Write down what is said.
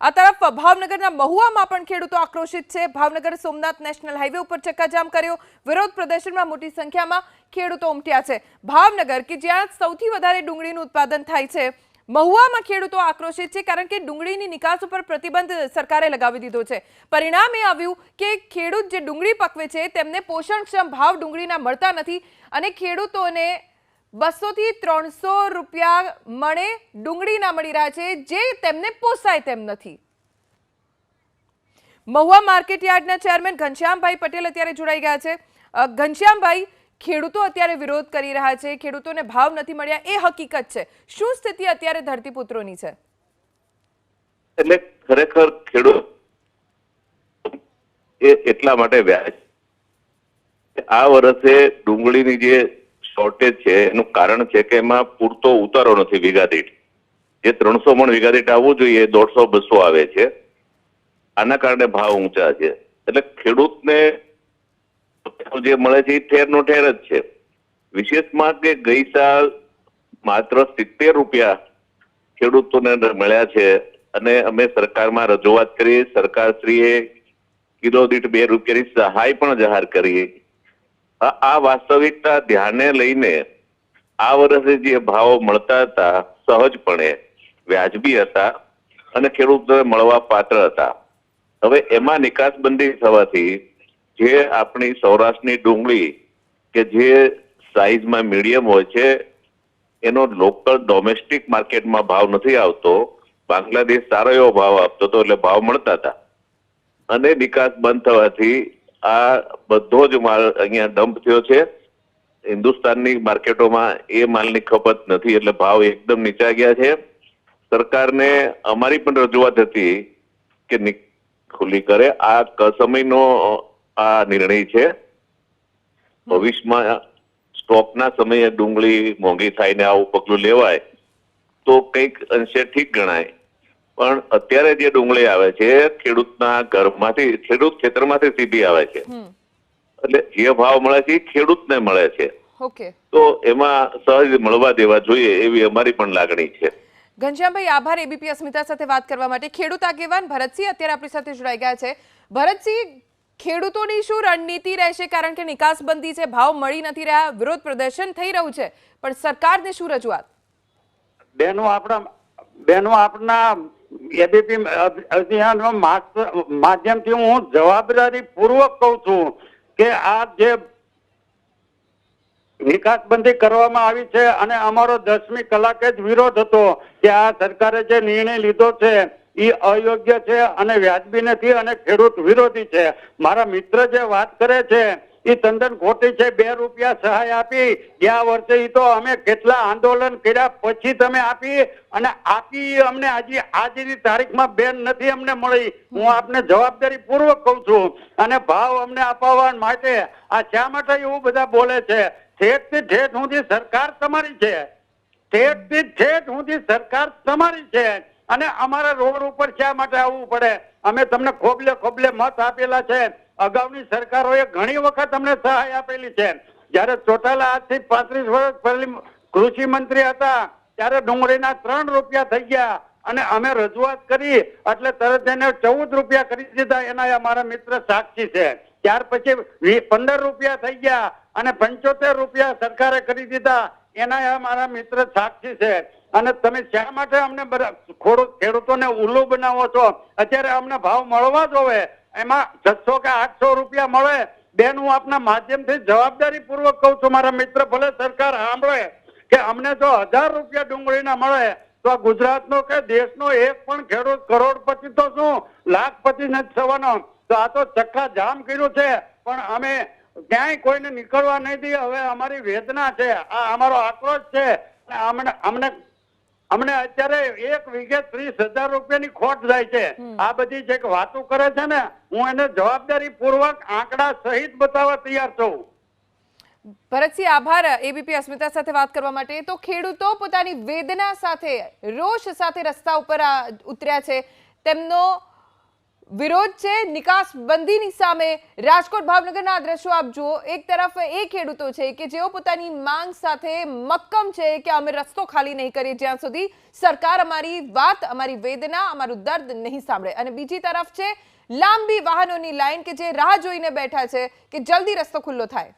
આ તરફ ભાવનગરના મહુવામાં પણ ખેડૂતો આક્રોશિત છે। ભાવનગર સોમનાથ નેશનલ હાઈવે ઉપર ચક્કાજામ કર્યો। વિરોધ પ્રદર્શનમાં મોટી સંખ્યામાં ખેડૂતો ઉમટ્યા છે। ભાવનગર કે જ્યાં સૌથી વધારે ડુંગળીનું ઉત્પાદન થાય છે, મહુવામાં ખેડૂતો આક્રોશિત છે કારણ કે ડુંગળીની નિકાસ ઉપર પ્રતિબંધ સરકારે લગાવી દીધો છે। પરિણામ એ આવ્યું કે ખેડૂત જે ડુંગળી પકવે છે તેમને પોષણક્ષમ ભાવ ડુંગળીના મળતા નથી અને ખેડૂતોને 200 થી 300 રૂપિયા મણે ડુંગળીના મળી રહ્યા છે, જે તેમને પોસાય તેમ નથી। મહુવા માર્કેટ યાર્ડના ચેરમેન ઘનશ્યામભાઈ પટેલ અત્યારે જોડાઈ ગયા છે। ઘનશ્યામભાઈ, ખેડૂતો અત્યારે વિરોધ કરી રહ્યા છે, ખેડૂતોને ભાવ નથી મળ્યા એ હકીકત છે, શું સ્થિતિ અત્યારે ધરતીપુત્રોની છે? એટલે ખરેખર ખેડૂત એટલા માટે વ્યાજ આ વર્ષે ડુંગળીની જે શોર્ટેજ છે એનું કારણ છે કે એમાં પૂરતો ઉતારો નથી। વીઘા દીઠ જે 300 મણ વીઘા દીઠ આવવું જોઈએ 150-200 આવે છે। આના કારણે ભાવ ઊંચા છે। એટલે ખેડૂતને જે મળે છે એ ઠેરનો ઠેર જ છે। વિશેષમાં કે ગઈ સાલ માત્ર 70 રૂપિયા ખેડૂતોને મળ્યા છે અને અમે સરકારમાં રજૂઆત કરી। સરકારશ્રીએ કિલો દીઠ 2 રૂપિયાની સહાય પણ જાહેર કરી। આ વાસ્તવિકતા ધ્યાને લઈને આ વર્ષે જે ભાવો મળતા હતા સહજપણે વ્યાજબી હતા અને ખેડૂતોને મળવા પાત્ર હતા। હવે એમાં નિકાસબંધી થવાથી જે આપણી સૌરાષ્ટ્રની ડુંગળી કે જે સાઈઝમાં મીડિયમ હોય છે એનો લોકલ ડોમેસ્ટિક માર્કેટમાં ભાવ નથી આવતો। બાંગ્લાદેશ સારો એવો ભાવ આપતો હતો એટલે ભાવ મળતા હતા અને નિકાસ બંધ થવાથી આ બધો જ માલ અહીંયા ડમ્પ થયો છે। હિન્દુસ્તાનની માર્કેટોમાં એ માલની ખપત નથી એટલે ભાવ એકદમ નીચા ગયા છે। સરકારને અમારી પણ રજૂઆત હતી કે ખુલ્લી કરે। આ સમયનો આ નિર્ણય છે। ભવિષ્યમાં સ્ટોકના સમયે ડુંગળી મોંઘી થાય ને આવું પગલું લેવાય તો કંઈક અંશે ઠીક ગણાય, પણ અત્યારે જે ડુંગળી આવે છે ખેડૂતના ઘરમાંથી, ખેડૂત ખેતરમાંથી સીધી આવે છે એટલે જે ભાવ મળે છે એ ખેડૂતને મળે છે। તો એમાં સહજ મળવા દેવા જોઈએ એવી અમારી પણ લાગણી છે। ઘનશ્યામભાઈ, આભાર એબીપી અસ્મિતા સાથે વાત કરવા માટે। ખેડૂત આગેવાન ભરતસિંહ અત્યારે આપણી સાથે જોડાઈ ગયા છે। ભરતસિંહ, ખેડૂતોની શું રણનીતિ રહેશે કારણ કે નિકાસબંધી છે, ભાવ મળી નથી રહ્યા, વિરોધ પ્રદર્શન થઈ રહ્યું છે, પણ સરકારને શું રજૂઆત? બેનો આપના એબીપી અભિયાનનો માધ્યમથી હું જવાબદારી પૂર્વક કહું છું કે આ જે નિકાસબંધી કરવામાં આવી છે અને અમારો 10મી કલાકે જ વિરોધ હતો કે આ સરકારે જે નિર્ણય લીધો છે એ અયોગ્ય છે અને વ્યાજબી નથી અને ખેડૂત વિરોધી છે। મારા મિત્ર જે વાત કરે છે એ તદ્દન ખોટી છે। 2 રૂપિયા સહાય આપી ગયા વર્ષે એ તો અમે કેટલા આંદોલન કર્યા પછી તમે આપી અને આપી અમને આજની તારીખમાં બેન નથી અમને મળી। હું આપને જવાબદારી પૂર્વક કહું છું અને ભાવ અમને અપાવવા માટે આ શા માટે એવું બધા બોલે છે? ઠેઠથી ઠેઠ સુધી સરકાર તમારી છે। ઠેઠથી ઠેઠ સુધી સરકાર તમારી છે અને અમારા રોડ ઉપર શા માટે આવવું પડે? અમે તમને ખોબલે મત આપેલા છે। અગાઉની સરકારોએ ઘણી વખત અમને સહાય આપેલી છે। જયારે ચોટાલા આજથી 35 વર્ષ પહેલી કૃષિ મંત્રી હતા ત્યારે ડુંગળીના 3 રૂપિયા થઈ ગયા અને અમે રજૂઆત કરી એટલે તરત એને 14 રૂપિયા કરી દીધા। એના અમારા મિત્ર સાક્ષી છે। ત્યાર પછી 15 રૂપિયા થઈ ગયા અને 75 રૂપિયા સરકારે કરી દીધા। એના અમારા મિત્ર સાક્ષી છે। અને તમે શા માટે અમને ખેડૂતોને ઉલ્લુ બનાવો છો? અત્યારે અમને ભાવ મળવા જોવે, એમાં 600 કે 800 રૂપિયા મળે। બેન, હું આપના માધ્યમથી જવાબદારી પૂર્વક કહું છું, મારા મિત્ર ભલે સરકાર સાંભળે કે અમને જો 1000 રૂપિયા ડુંગળીના મળે તો ગુજરાતનો કે દેશનો એક પણ ખેડૂત કરોડપતિ તો શું લાખપતિ નથી થવાનો। તો આ તો ચક્કા જામ કર્યું છે પણ અમે ક્યાંય કોઈને નીકળવા નહીં દઈએ। હવે અમારી વેદના છે, આ અમારો આક્રોશ છે। અમને અત્યારે 1 વીઘે 30,000 રૂપિયાની ખોટ જાય છે। આ બધી જે વાતો કરે છે ને, હું એને જવાબદારી પૂર્વક આંકડા સહિત બતાવવા તૈયાર છું। ભરતસિંહ, આભાર એબીપી અસ્મિતા સાથે વાત કરવા માટે। તો ખેડૂતો પોતાની વેદના સાથે, રોષ સાથે રસ્તા ઉપર ઉતર્યા છે। તેમનો વિરોધ છે નિકાસ બંધીની સામે રાજકોટ ભાવનગરના આ દ્રશ્યો આપ જુઓ. એક તરફ એ ખેડૂતો છે કે જેઓ પોતાની માંગ સાથે મક્કમ છે કે અમે રસ્તો ખાલી નહીં કરીએ જ્યાં સુધી સરકાર અમારી વાત, અમારી વેદના, અમારું દર્દ નહીં સાંભળે. અને બીજી તરફ છે લાંબી વાહનોની લાઈન કે જે રાહ જોઈને બેઠા છે કે જલ્દી રસ્તો ખુલ્લો થાય.